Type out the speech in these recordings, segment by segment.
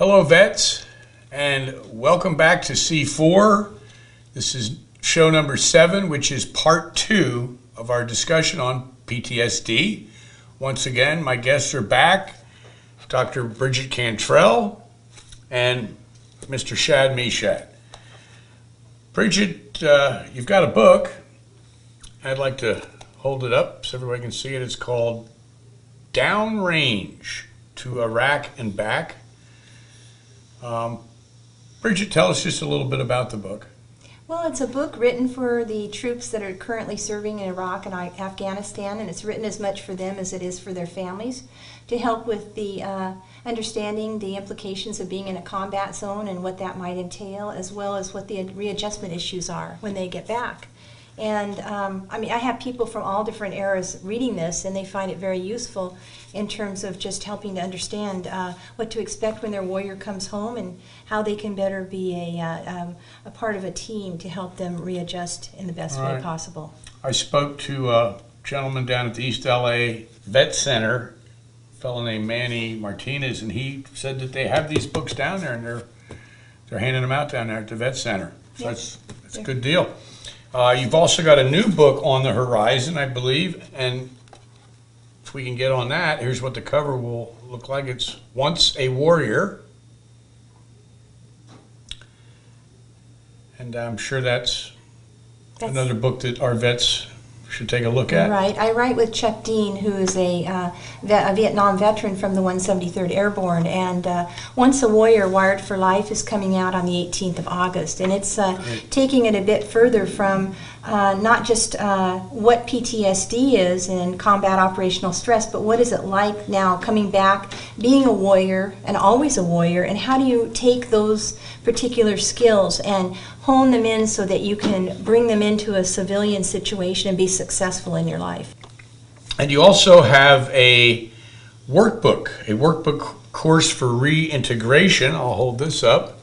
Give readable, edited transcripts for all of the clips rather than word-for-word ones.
Hello, vets, and welcome back to C4. This is show number 7, which is part 2 of our discussion on PTSD. Once again, my guests are back, Dr. Bridget Cantrell and Mr. Shad Meshat. Bridget, you've got a book. I'd like to hold it up so everybody can see it. It's called Downrange to Iraq and Back. Bridget, tell us just a little bit about the book. Well, it's a book written for the troops that are currently serving in Iraq and Afghanistan, and it's written as much for them as it is for their families to help with the understanding the implications of being in a combat zone and what that might entail, as well as what the readjustment issues are when they get back. And I have people from all different eras reading this, and they find it very useful in terms of just helping to understand what to expect when their warrior comes home and how they can better be a part of a team to help them readjust in the best way possible. I spoke to a gentleman down at the East LA Vet Center, a fellow named Manny Martinez, and he said that they have these books down there, and they're handing them out down there at the Vet Center. So that's a good deal. You've also got a new book on the horizon, I believe, and if we can get on that, here's what the cover will look like. It's Once a Warrior, and I'm sure that's another book that our vets should take a look at. Right. I write with Chuck Dean, who is a Vietnam veteran from the 173rd Airborne, and Once a Warrior, Wired for Life is coming out on the 18th of August, and it's taking it a bit further from not just what PTSD is and combat operational stress, but what is it like now coming back, being a warrior and always a warrior, and how do you take those particular skills and hone them in so that you can bring them into a civilian situation and be successful in your life. And you also have a workbook course for reintegration. I'll hold this up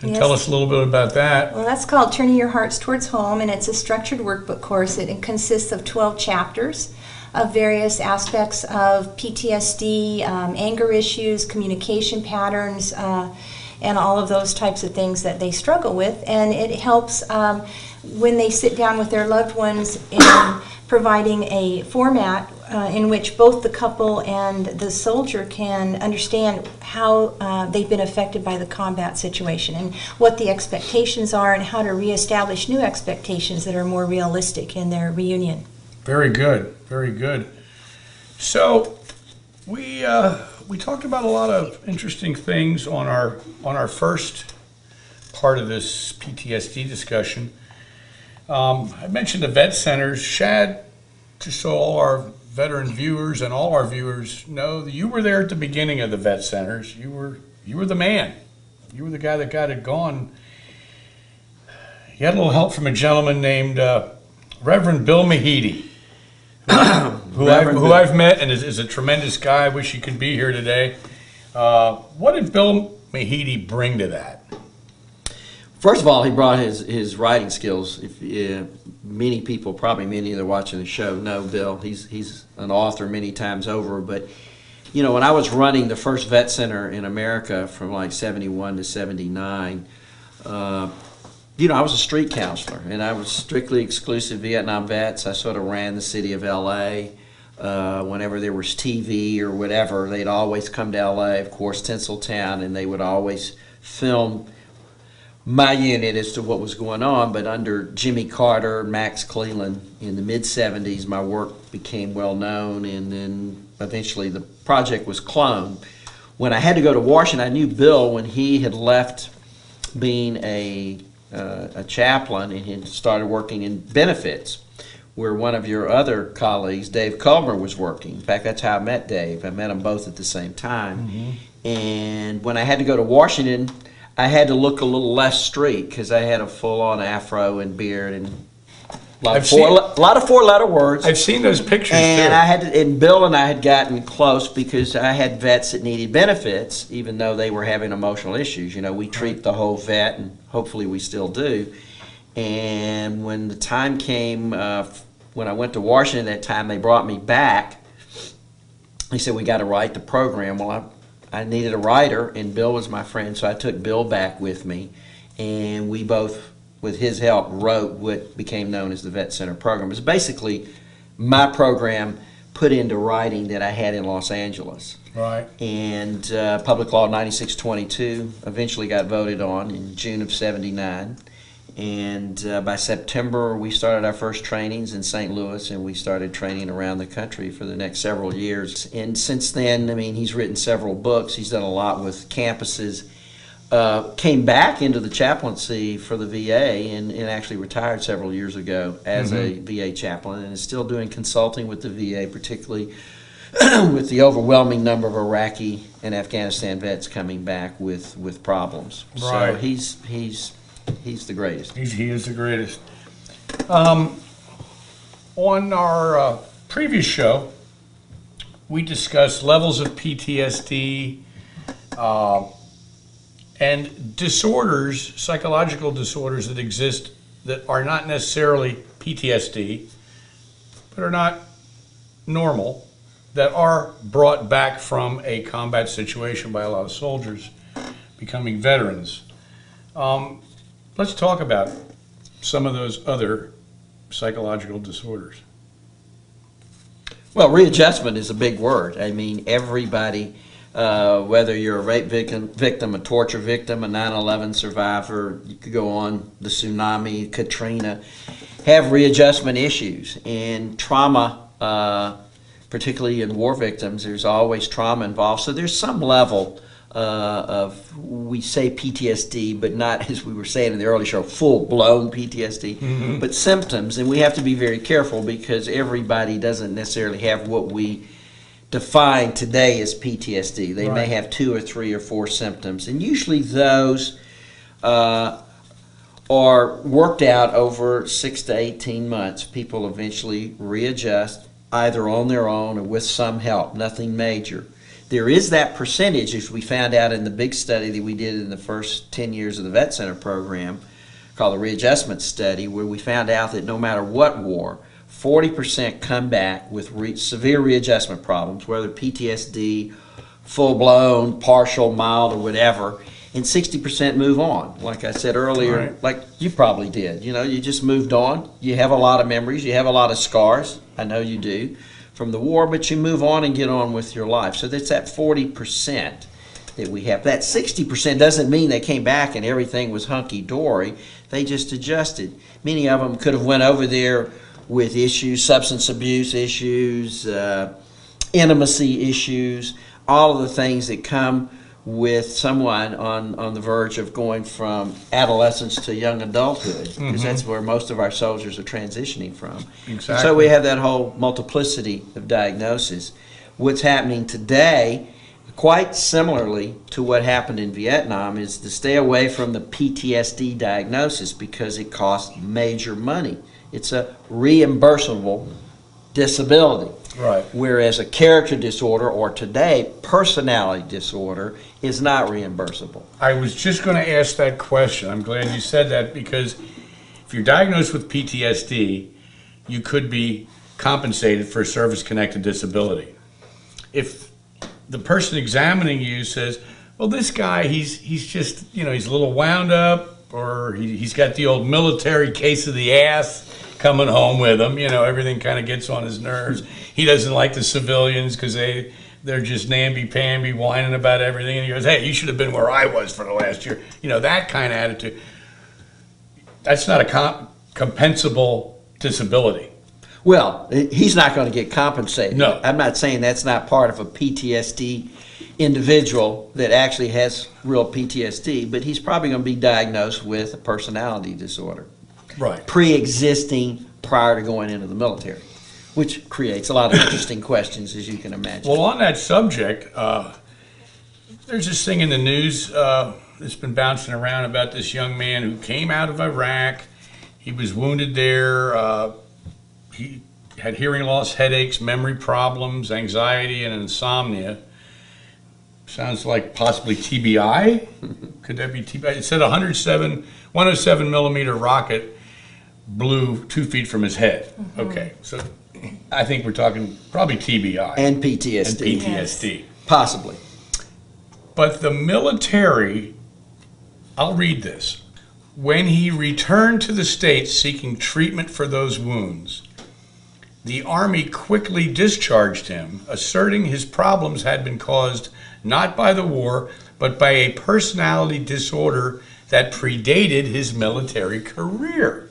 and tell us a little bit about that. Well, that's called Turning Your Hearts Towards Home, and it's a structured workbook course. It consists of 12 chapters of various aspects of PTSD, anger issues, communication patterns, and all of those types of things that they struggle with. And it helps when they sit down with their loved ones in providing a format in which both the couple and the soldier can understand how they've been affected by the combat situation and what the expectations are and how to reestablish new expectations that are more realistic in their reunion. Very good, very good. So we talked about a lot of interesting things on our first part of this PTSD discussion. I mentioned the vet centers. Shad, just so all our veteran viewers and all our viewers know, that you were there at the beginning of the vet centers. You were the man. You were the guy that got it going. You had a little help from a gentleman named Reverend Bill Mahidi, who I've met and is a tremendous guy. I wish he could be here today. What did Bill Mahidi bring to that? First of all, he brought his writing skills. Many people, probably many that are watching the show, know Bill. He's an author many times over. But you know, when I was running the first vet center in America from like 71 to 79, you know, I was a street counselor, and I was strictly exclusive Vietnam vets. I sort of ran the city of L.A. Whenever there was TV or whatever, they'd always come to L.A., of course, Tinseltown, and they would always film my unit as to what was going on. But under Jimmy Carter, Max Cleland, in the mid-'70s, my work became well known, and then eventually the project was cloned. When I had to go to Washington, I knew Bill when he had left being a chaplain and he started working in benefits, where one of your other colleagues, Dave Culmer, was working. In fact, that's how I met Dave. I met them both at the same time. Mm-hmm. And when I had to go to Washington, I had to look a little less street because I had a full-on afro and beard and a lot of four-letter words. I've seen those pictures and too. And Bill and I had gotten close because I had vets that needed benefits, even though they were having emotional issues. You know, we treat the whole vet, and hopefully we still do. And when the time came, when I went to Washington that time, they brought me back. They said, we got to write the program. Well, I needed a writer, and Bill was my friend, so I took Bill back with me, and we both, with his help, wrote what became known as the Vet Center program. It's basically my program put into writing that I had in Los Angeles. Right. And Public Law 9622 eventually got voted on in June of '79. And by September, we started our first trainings in St. Louis, and we started training around the country for the next several years. And since then, I mean, he's written several books. He's done a lot with campuses. Came back into the chaplaincy for the VA and actually retired several years ago as a VA chaplain, and is still doing consulting with the VA, particularly with the overwhelming number of Iraqi and Afghanistan vets coming back with problems. Right. So he's the greatest. He is the greatest. On our previous show, we discussed levels of PTSD and disorders, psychological disorders that exist that are not necessarily PTSD, but are not normal, that are brought back from a combat situation by a lot of soldiers becoming veterans. Let's talk about some of those other psychological disorders. Well, readjustment is a big word. I mean, everybody, whether you're a rape victim, a torture victim, a 9/11 survivor, you could go on, the tsunami, Katrina, have readjustment issues. And trauma, particularly in war victims, there's always trauma involved. So there's some level of, we say PTSD, but not, as we were saying in the early show, full-blown PTSD, but symptoms. And we have to be very careful because everybody doesn't necessarily have what we define today as PTSD. They may have 2 or 3 or 4 symptoms. And usually those are worked out over 6 to 18 months. People eventually readjust, either on their own or with some help, nothing major. There is that percentage, as we found out in the big study that we did in the first 10 years of the Vet Center program, called the Readjustment Study, where we found out that no matter what war, 40% come back with severe readjustment problems, whether PTSD, full-blown, partial, mild, or whatever, and 60% move on. Like I said earlier, like you probably did. You know, you just moved on. You have a lot of memories. You have a lot of scars. I know you do, from the war, but you move on and get on with your life. So that's that 40% that we have. That 60% doesn't mean they came back and everything was hunky-dory. They just adjusted. Many of them could have went over there with issues, substance abuse issues, intimacy issues, all of the things that come with someone on the verge of going from adolescence to young adulthood, because that's where most of our soldiers are transitioning from. Exactly. So we have that whole multiplicity of diagnosis. What's happening today, quite similarly to what happened in Vietnam, is to stay away from the PTSD diagnosis because it costs major money. It's a reimbursable disability. Right. Whereas a character disorder, or today, personality disorder, is not reimbursable. I was just going to ask that question. I'm glad you said that, because if you're diagnosed with PTSD, you could be compensated for a service-connected disability. If the person examining you says, well, this guy, he's just, you know, he's a little wound up, or he's got the old military case of the ass coming home with him, you know, everything kind of gets on his nerves. He doesn't like the civilians because they're just namby-pamby, whining about everything. And he goes, hey, you should have been where I was for the last year. You know, that kind of attitude. That's not a compensable disability. Well, he's not going to get compensated. No. I'm not saying that's not part of a PTSD individual that actually has real PTSD, but he's probably going to be diagnosed with a personality disorder. Right. Pre-existing prior to going into the military, which creates a lot of interesting questions, as you can imagine. Well, on that subject, there's this thing in the news that's been bouncing around about this young man who came out of Iraq. He was wounded there. He had hearing loss, headaches, memory problems, anxiety, and insomnia. Sounds like possibly TBI. Could that be TBI? It said 107 millimeter rocket blew 2 feet from his head. Okay, so I think we're talking probably TBI. And PTSD. And PTSD. Possibly. But the military, I'll read this. When he returned to the States seeking treatment for those wounds, the Army quickly discharged him, asserting his problems had been caused not by the war, but by a personality disorder that predated his military career.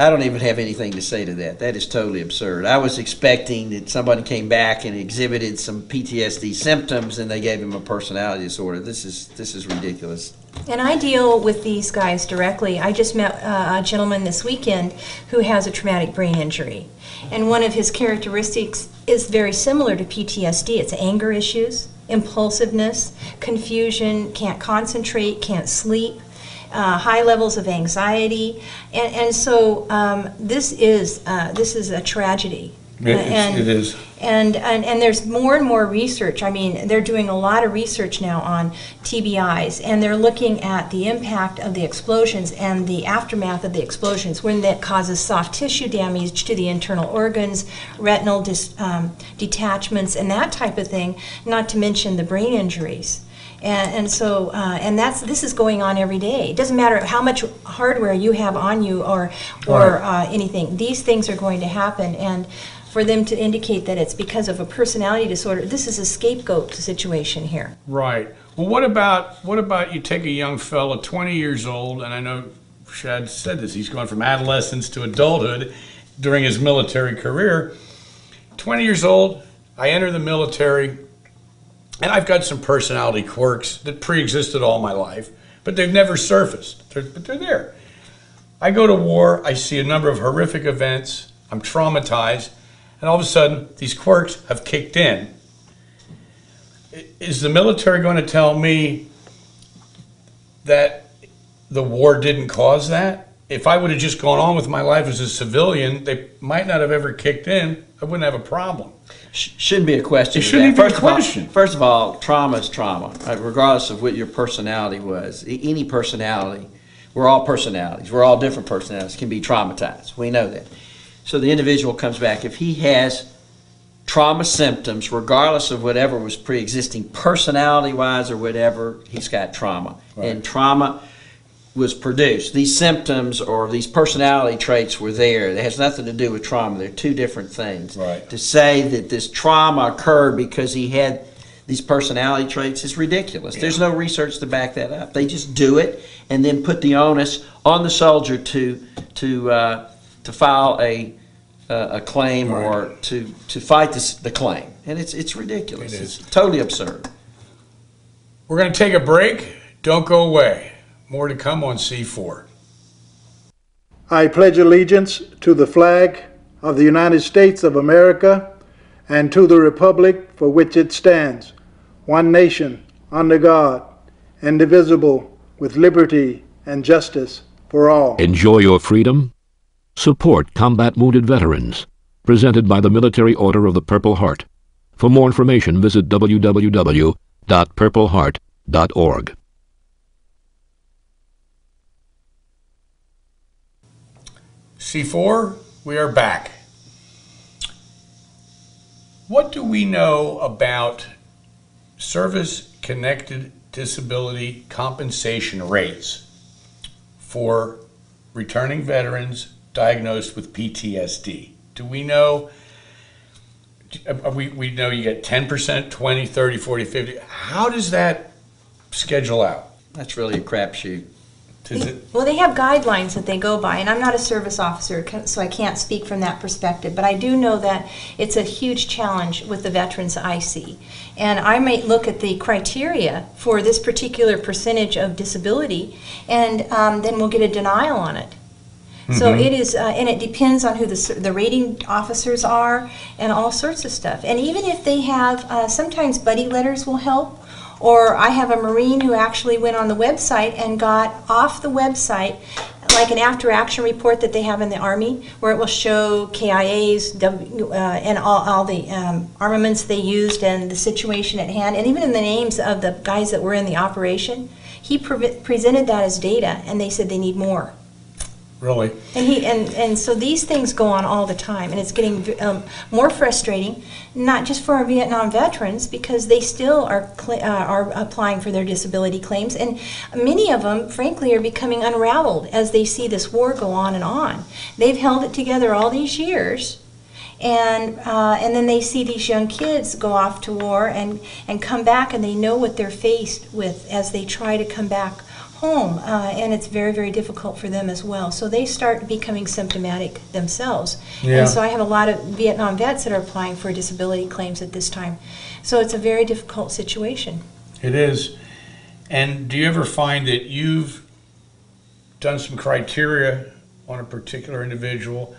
I don't even have anything to say to that. That is totally absurd. I was expecting that somebody came back and exhibited some PTSD symptoms and they gave him a personality disorder. This is ridiculous. And I deal with these guys directly. I just met a gentleman this weekend who has a traumatic brain injury. And one of his characteristics is very similar to PTSD. It's anger issues, impulsiveness, confusion, can't concentrate, can't sleep. High levels of anxiety, and so this is a tragedy. It is. And there's more and more research. I mean, they're doing a lot of research now on TBIs, and they're looking at the impact of the explosions and the aftermath of the explosions, when that causes soft tissue damage to the internal organs, retinal detachments, and that type of thing, not to mention the brain injuries. So this is going on every day. It doesn't matter how much hardware you have on you or anything. These things are going to happen, and for them to indicate that it's because of a personality disorder, this is a scapegoat situation here. Right. Well, what about you take a young fella, 20 years old, and I know Shad said this, he's gone from adolescence to adulthood during his military career. 20 years old, I enter the military, and I've got some personality quirks that pre-existed all my life, but they've never surfaced. But they're there. I go to war, I see a number of horrific events, I'm traumatized, and all of a sudden, these quirks have kicked in. Is the military going to tell me that the war didn't cause that? If I would have just gone on with my life as a civilian, they might not have ever kicked in. I wouldn't have a problem. Shouldn't be a question. It shouldn't be a question. First of all, trauma is trauma, regardless of what your personality was. Any personality, we're all personalities. We're all different personalities, can be traumatized. We know that. So the individual comes back. If he has trauma symptoms, regardless of whatever was pre-existing, personality-wise or whatever, he's got trauma. Right. And trauma was produced. These symptoms or these personality traits were there. It has nothing to do with trauma. They're two different things. Right. To say that this trauma occurred because he had these personality traits is ridiculous. Yeah. There's no research to back that up. They just do it and then put the onus on the soldier to file a claim, right, or to fight the claim. And it's ridiculous. It is. It's totally absurd. We're going to take a break. Don't go away. More to come on C4. I pledge allegiance to the flag of the United States of America and to the republic for which it stands, one nation, under God, indivisible, with liberty and justice for all. Enjoy your freedom. Support combat wounded veterans. Presented by the Military Order of the Purple Heart. For more information, visit www.purpleheart.org. C4, we are back. What do we know about service-connected disability compensation rates for returning veterans diagnosed with PTSD? Do we know, we know you get 10%, 20, 30, 40, 50. How does that schedule out? That's really a crapshoot. Well, they have guidelines that they go by, and I'm not a service officer, so I can't speak from that perspective, but I do know that it's a huge challenge with the veterans I see. And I might look at the criteria for this particular percentage of disability, and then we'll get a denial on it. So it is, and it depends on who the rating officers are and all sorts of stuff. And even if they have, sometimes buddy letters will help. Or I have a Marine who actually went on the website and got off the website like an after-action report that they have in the Army, where it will show KIAs and all the armaments they used and the situation at hand, and even in the names of the guys that were in the operation. He presented that as data, and they said they need more. Really? And so these things go on all the time, and it's getting more frustrating, not just for our Vietnam veterans, because they still are applying for their disability claims, and many of them, frankly, are becoming unraveled as they see this war go on and on. They've held it together all these years, and then they see these young kids go off to war and come back, and they know what they're faced with as they try to come back home, and it's very, very difficult for them as well. So they start becoming symptomatic themselves. Yeah. And so I have a lot of Vietnam vets that are applying for disability claims at this time. So it's a very difficult situation. It is. And do you ever find that you've done some criteria on a particular individual,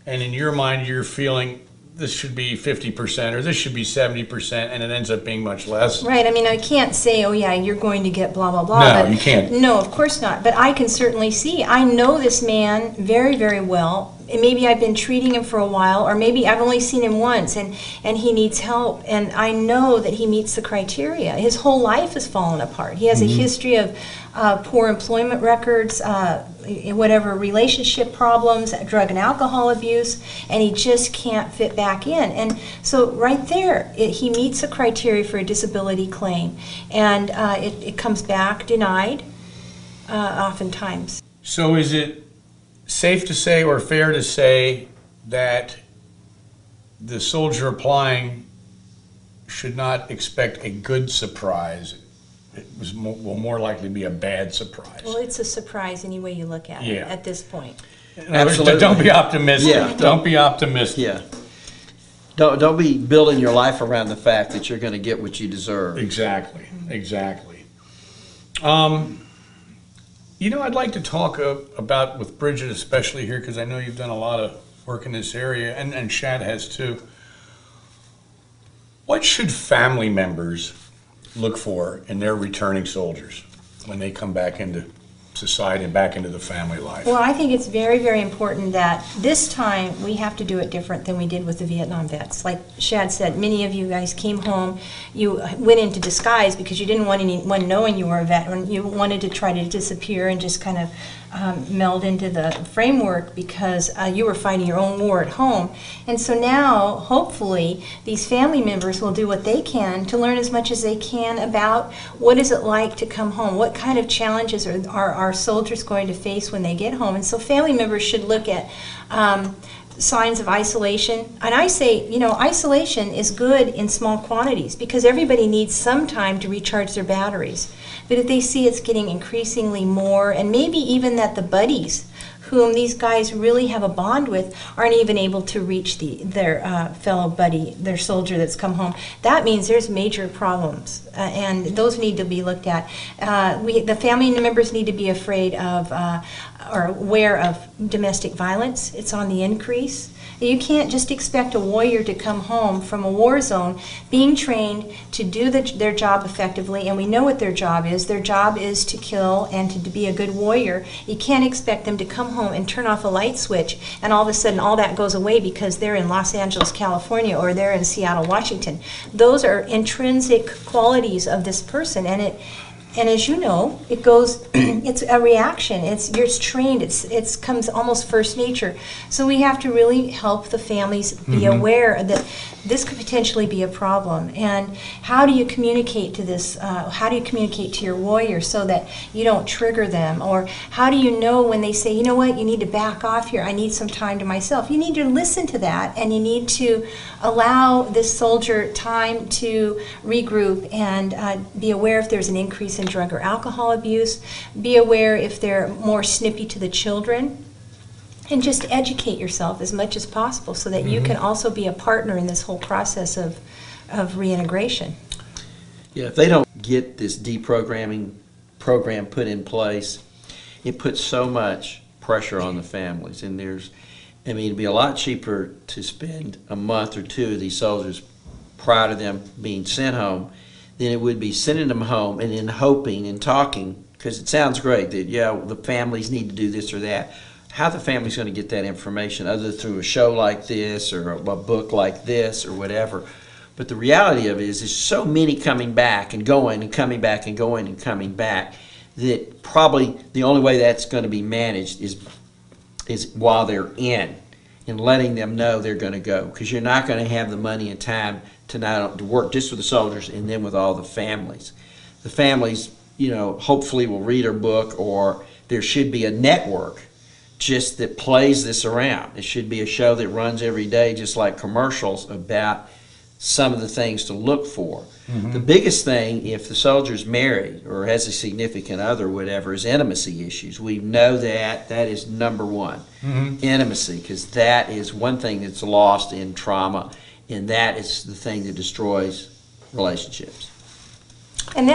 and in your mind you're feeling this should be 50% or this should be 70%, and it ends up being much less? Right. I mean, I can't say, oh yeah, you're going to get blah, blah, blah. No, but you can't. No, of course not. But I can certainly see. I know this man very, very well. And maybe I've been treating him for a while, or maybe I've only seen him once, and he needs help. And I know that he meets the criteria. His whole life has fallen apart. He has a history of poor employment records, whatever relationship problems, drug and alcohol abuse, and he just can't fit back in. And so right there, he meets the criteria for a disability claim, and it comes back denied oftentimes. So is it safe to say or fair to say that the soldier applying should not expect a good surprise? It will more likely be a bad surprise. Well, it's a surprise any way you look at it at this point. Absolutely. Don't be optimistic. Yeah. Don't be optimistic. Yeah. Don't be building your life around the fact that you're going to get what you deserve. Exactly. Exactly. You know, I'd like to talk about with Bridget, especially here, because I know you've done a lot of work in this area, and Shad has too. What should family members look for in their returning soldiers when they come back into society and back into the family life? Well, I think it's very, very important that this time we have to do it different than we did with the Vietnam vets. Like Shad said, many of you guys came home, you went into disguise because you didn't want anyone knowing you were a veteran. You wanted to try to disappear and just kind of meld into the framework because you were fighting your own war at home. And so now, hopefully, these family members will do what they can to learn as much as they can about what is it like to come home, what kind of challenges are our soldiers going to face when they get home. And so family members should look at signs of isolation. And I say, you know, isolation is good in small quantities because everybody needs some time to recharge their batteries. But if they see it's getting increasingly more, and maybe even that the buddies whom these guys really have a bond with aren't even able to reach their fellow buddy, their soldier that's come home, that means there's major problems, and those need to be looked at. The family members need to be afraid of or aware of domestic violence. It's on the increase. You can't just expect a warrior to come home from a war zone being trained to do their job effectively, and we know what their job is. Their job is to kill and to be a good warrior. You can't expect them to come home and turn off a light switch and all of a sudden all that goes away because they're in Los Angeles, California, or they're in Seattle, Washington. Those are intrinsic qualities of this person, and as you know, it goes. It's a reaction. You're trained. It comes almost first nature. So we have to really help the families be aware that this could potentially be a problem. And how do you communicate to this? How do you communicate to your warrior so that you don't trigger them? Or how do you know when they say, you know what, you need to back off here. I need some time to myself. You need to listen to that, and you need to allow this soldier time to regroup and be aware if there's an increase in drug or alcohol abuse, be aware if they're more snippy to the children, and just educate yourself as much as possible so that you can also be a partner in this whole process of reintegration. Yeah, if they don't get this deprogramming program put in place, it puts so much pressure on the families. And it'd be a lot cheaper to spend a month or two of these soldiers prior to them being sent home than it would be sending them home and then hoping and talking, because it sounds great that, yeah, the families need to do this or that. How the family's going to get that information other through a show like this or a book like this or whatever. But the reality of it is there's so many coming back and going and coming back and going and coming back that probably the only way that's going to be managed is is while they're in, and letting them know they're going to go, because you're not going to have the money and time to work just with the soldiers and then with all the families. The families, you know, hopefully will read our book, or there should be a network just that plays this around. It should be a show that runs every day, just like commercials, about some of the things to look for. The biggest thing, if the soldier's married or has a significant other or whatever, is intimacy issues. We know that is number one. Intimacy, because that is one thing that's lost in trauma, and that is the thing that destroys relationships. And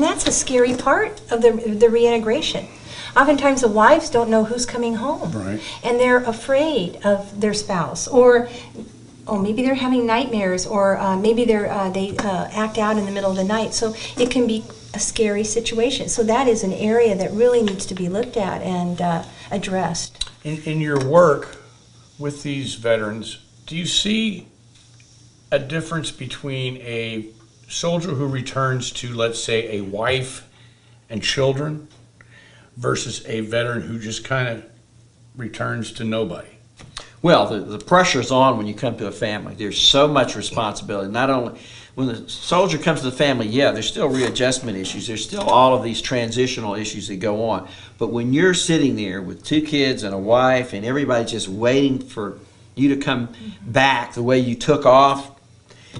that's a scary part of the reintegration. Oftentimes the wives don't know who's coming home. Right. And they're afraid of their spouse, or maybe they're having nightmares, or maybe they act out in the middle of the night. So it can be a scary situation. So that is an area that really needs to be looked at and addressed. In your work with these veterans, do you see a difference between a soldier who returns to, let's say, a wife and children versus a veteran who just kind of returns to nobody? Well, the pressure's on when you come to a family. There's so much responsibility. Not only when the soldier comes to the family, yeah, there's still readjustment issues. There's still all of these transitional issues that go on. But when you're sitting there with 2 kids and a wife and everybody just waiting for you to come back the way you took off,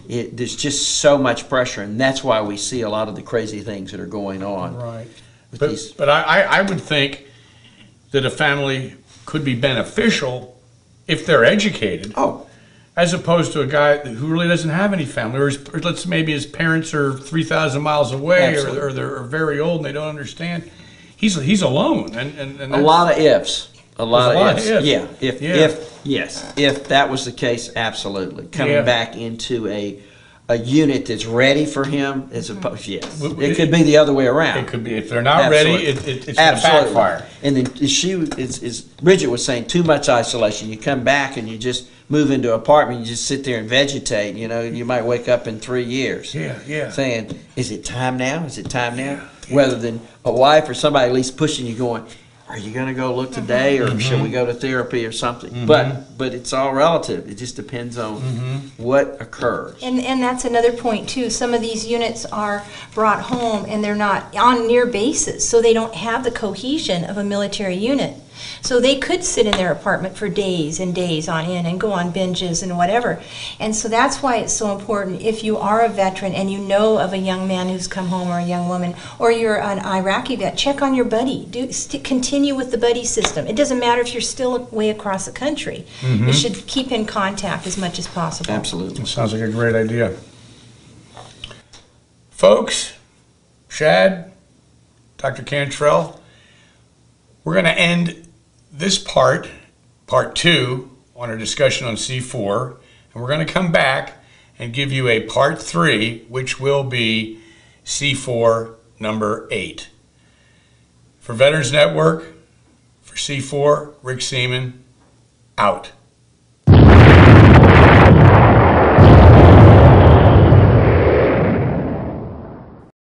there's just so much pressure, and that's why we see a lot of the crazy things that are going on. Right. But I would think that a family could be beneficial if they're educated. Oh, As opposed to a guy who really doesn't have any family, or maybe his parents are 3,000 miles away, or they're very old and they don't understand. He's alone, and a lot of ifs. A lot of ifs. ifs. Yeah. If that was the case, absolutely. Coming back into a unit that's ready for him, as opposed, yes. It could be the other way around. It could be, if they're not ready, it's going to backfire. And then as Bridget was saying, too much isolation. You come back and you just move into an apartment, you just sit there and vegetate. You know, you might wake up in 3 years. Saying, is it time now? Is it time now? Rather than a wife or somebody at least pushing you, going, are you going to go look today, or should we go to therapy or something? But it's all relative. It just depends on what occurs. And that's another point too. Some of these units are brought home and they're not on near bases, so they don't have the cohesion of a military unit. So they could sit in their apartment for days and days on end and go on binges and whatever. And so that's why it's so important, if you are a veteran and you know of a young man who's come home, or a young woman, or you're an Iraqi vet, check on your buddy. Continue with the buddy system. It doesn't matter if you're still way across the country. You should keep in contact as much as possible. Absolutely. Sounds like a great idea. Folks, Shad, Dr. Cantrell, we're going to end this part 2, on our discussion on C4, and we're going to come back and give you a part 3, which will be C4 number 8. For Veterans Network, for C4, Rick Seaman, out.